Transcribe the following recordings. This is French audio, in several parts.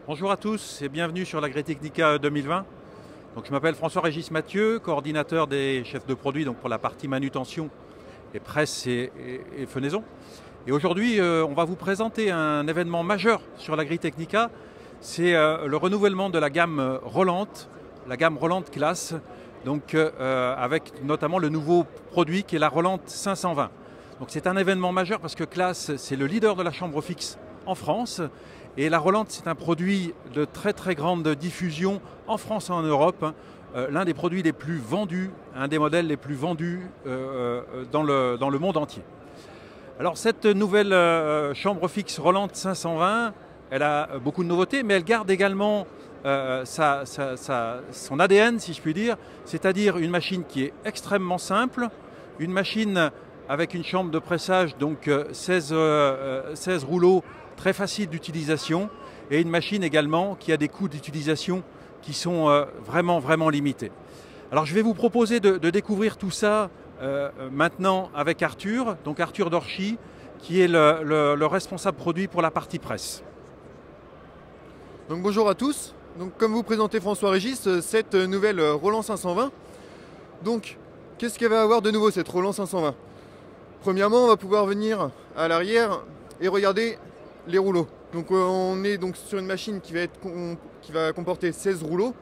Bonjour à tous et bienvenue sur l'Agritechnica 2020. Donc, je m'appelle François-Régis Mathieu, coordinateur des chefs de produits donc pour la partie manutention et presse et fenaison. Et aujourd'hui, on va vous présenter un événement majeur sur l'Agritechnica. C'est le renouvellement de la gamme Roland, la gamme Roland Classe, donc, avec notamment le nouveau produit qui est la Roland 520. Donc c'est un événement majeur parce que Classe, c'est le leader de la chambre fixe en France. Et la Roland, c'est un produit de très très grande diffusion en France et en Europe. L'un des produits les plus vendus, un des modèles les plus vendus dans le monde entier. Alors cette nouvelle chambre fixe Roland 520, elle a beaucoup de nouveautés, mais elle garde également son ADN, si je puis dire, c'est-à-dire une machine qui est extrêmement simple, une machine avec une chambre de pressage, donc 16 rouleaux, très facile d'utilisation, et une machine également qui a des coûts d'utilisation qui sont vraiment limités. Alors je vais vous proposer de découvrir tout ça maintenant avec Arthur, donc Arthur Dorchy, qui est le responsable produit pour la partie presse. Donc bonjour à tous. Donc comme vous présentez François-Régis, cette nouvelle Roland 520. Donc qu'est-ce qu'elle va avoir de nouveau cette Roland 520? Premièrement, on va pouvoir venir à l'arrière et regarder les rouleaux. Donc on est donc sur une machine qui va comporter 16 rouleaux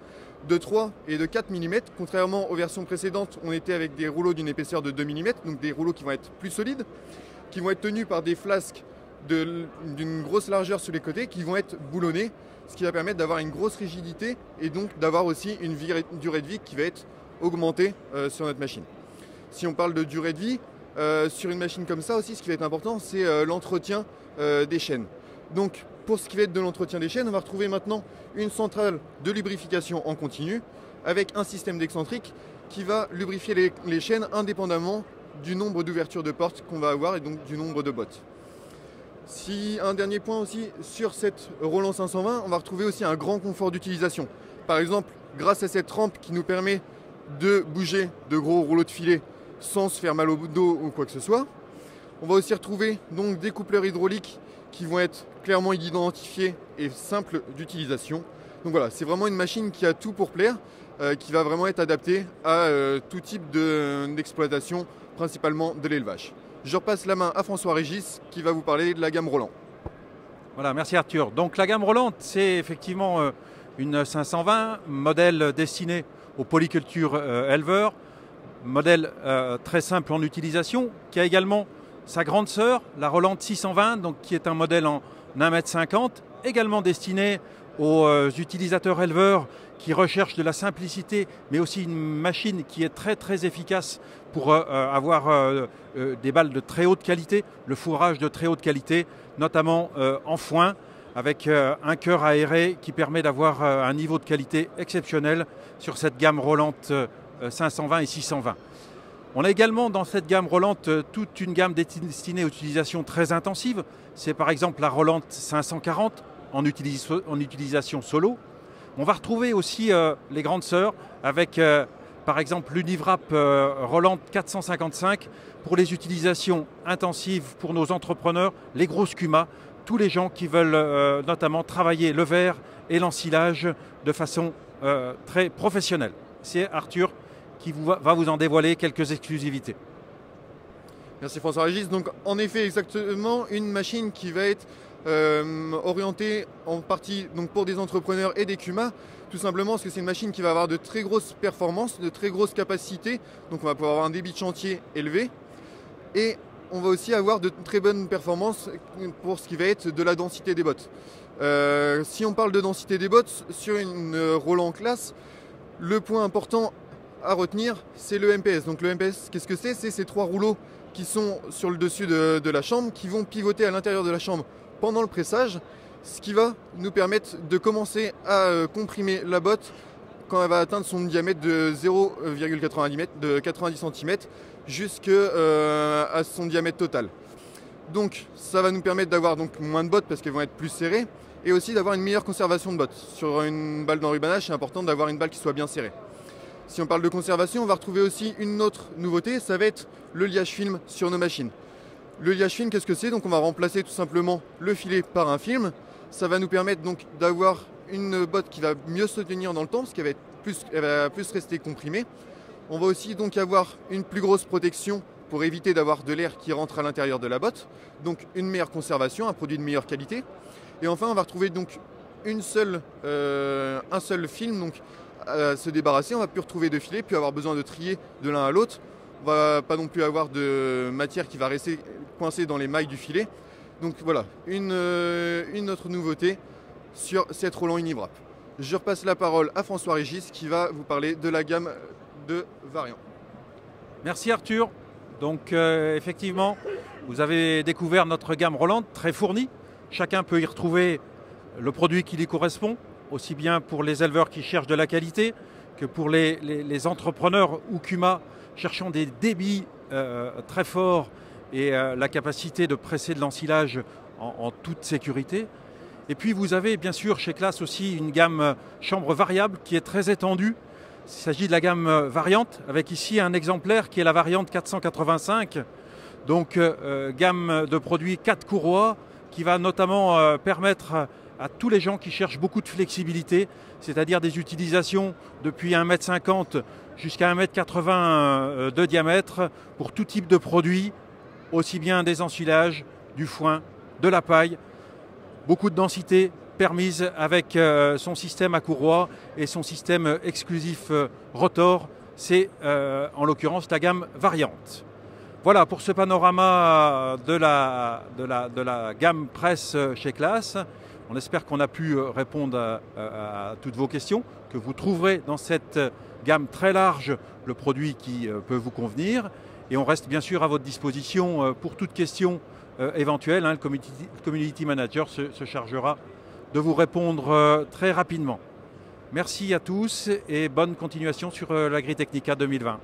de 3 et de 4 mm. Contrairement aux versions précédentes, on était avec des rouleaux d'une épaisseur de 2 mm, donc des rouleaux qui vont être plus solides, qui vont être tenus par des flasques d'une grosse largeur sur les côtés, qui vont être boulonnés, ce qui va permettre d'avoir une grosse rigidité et donc d'avoir aussi une durée de vie qui va être augmentée sur notre machine. Si on parle de durée de vie, sur une machine comme ça aussi, ce qui va être important, c'est l'entretien des chaînes. Donc pour ce qui va être de l'entretien des chaînes, on va retrouver maintenant une centrale de lubrification en continu avec un système d'excentrique qui va lubrifier les chaînes indépendamment du nombre d'ouvertures de portes qu'on va avoir et donc du nombre de bottes. Un dernier point aussi sur cette Roland 520, on va retrouver aussi un grand confort d'utilisation. Par exemple, grâce à cette rampe qui nous permet de bouger de gros rouleaux de filet sans se faire mal au dos ou quoi que ce soit. On va aussi retrouver donc des coupleurs hydrauliques qui vont être clairement identifiés et simples d'utilisation. Donc voilà, c'est vraiment une machine qui a tout pour plaire, qui va vraiment être adaptée à tout type d'exploitation, principalement de l'élevage. Je repasse la main à François-Régis qui va vous parler de la gamme Roland. Voilà, merci Arthur. Donc la gamme Roland, c'est effectivement une 520, modèle destiné aux polycultures éleveurs, modèle très simple en utilisation, qui a également sa grande sœur, la Roland 620, donc, qui est un modèle en 1,50 m, également destiné aux utilisateurs éleveurs qui recherchent de la simplicité, mais aussi une machine qui est très efficace pour avoir des balles de très haute qualité, le fourrage de très haute qualité, notamment en foin, avec un cœur aéré qui permet d'avoir un niveau de qualité exceptionnel sur cette gamme Roland 520 et 620. On a également dans cette gamme Roland toute une gamme destinée aux utilisations très intensives. C'est par exemple la Roland 540 en utilisation solo. On va retrouver aussi les grandes sœurs avec par exemple l'Univrap Roland 455 pour les utilisations intensives pour nos entrepreneurs, les gros scumas, tous les gens qui veulent notamment travailler le verre et l'ensilage de façon très professionnelle. C'est Arthur qui va vous en dévoiler quelques exclusivités. Merci François-Régis. Donc en effet, exactement, une machine qui va être orientée en partie donc, pour des entrepreneurs et des CUMA, tout simplement parce que c'est une machine qui va avoir de très grosses performances, de très grosses capacités, donc on va pouvoir avoir un débit de chantier élevé, et on va aussi avoir de très bonnes performances pour ce qui va être de la densité des bottes. Si on parle de densité des bottes, sur une Roland Classe, le point important à retenir, c'est le MPS. Donc le MPS, qu'est-ce que c'est? C'est ces 3 rouleaux qui sont sur le dessus de la chambre, qui vont pivoter à l'intérieur de la chambre pendant le pressage, ce qui va nous permettre de commencer à comprimer la botte quand elle va atteindre son diamètre de 90 cm jusqu'à son diamètre total. Donc ça va nous permettre d'avoir donc moins de bottes parce qu'elles vont être plus serrées et aussi d'avoir une meilleure conservation de bottes. Sur une balle d'enrubannage, c'est important d'avoir une balle qui soit bien serrée. Si on parle de conservation, on va retrouver aussi une autre nouveauté, ça va être le liage film sur nos machines. Le liage film, qu'est-ce que c'est? Donc on va remplacer tout simplement le filet par un film. Ça va nous permettre donc d'avoir une botte qui va mieux se tenir dans le temps parce qu'elle va plus rester comprimée. On va aussi donc avoir une plus grosse protection pour éviter d'avoir de l'air qui rentre à l'intérieur de la botte. Donc une meilleure conservation, un produit de meilleure qualité. Et enfin on va retrouver donc un seul film donc, à se débarrasser. On va plus retrouver de filet, plus avoir besoin de trier de l'un à l'autre. On va pas non plus avoir de matière qui va rester coincée dans les mailles du filet. Donc voilà, une autre nouveauté sur cette Roland Uniwrap. Je repasse la parole à François Régis qui va vous parler de la gamme de variants. Merci Arthur. Donc effectivement, vous avez découvert notre gamme Roland très fournie. Chacun peut y retrouver le produit qui lui correspond, aussi bien pour les éleveurs qui cherchent de la qualité que pour les entrepreneurs ou CUMA cherchant des débits très forts et la capacité de presser de l'ensilage en toute sécurité. Et puis vous avez bien sûr chez Claas aussi une gamme chambre variable qui est très étendue. Il s'agit de la gamme variante avec ici un exemplaire qui est la variante 485. Donc gamme de produits 4 courroies qui va notamment permettre à tous les gens qui cherchent beaucoup de flexibilité, c'est-à-dire des utilisations depuis 1,50 m jusqu'à 1,80 m de diamètre pour tout type de produits, aussi bien des ensilages, du foin, de la paille, beaucoup de densité permise avec son système à courroie et son système exclusif rotor, c'est en l'occurrence la gamme variante. Voilà pour ce panorama de la gamme presse chez Claas. On espère qu'on a pu répondre à toutes vos questions, que vous trouverez dans cette gamme très large le produit qui peut vous convenir. Et on reste bien sûr à votre disposition pour toute question éventuelle. Le Community Manager se chargera de vous répondre très rapidement. Merci à tous et bonne continuation sur l'Agritechnica 2020.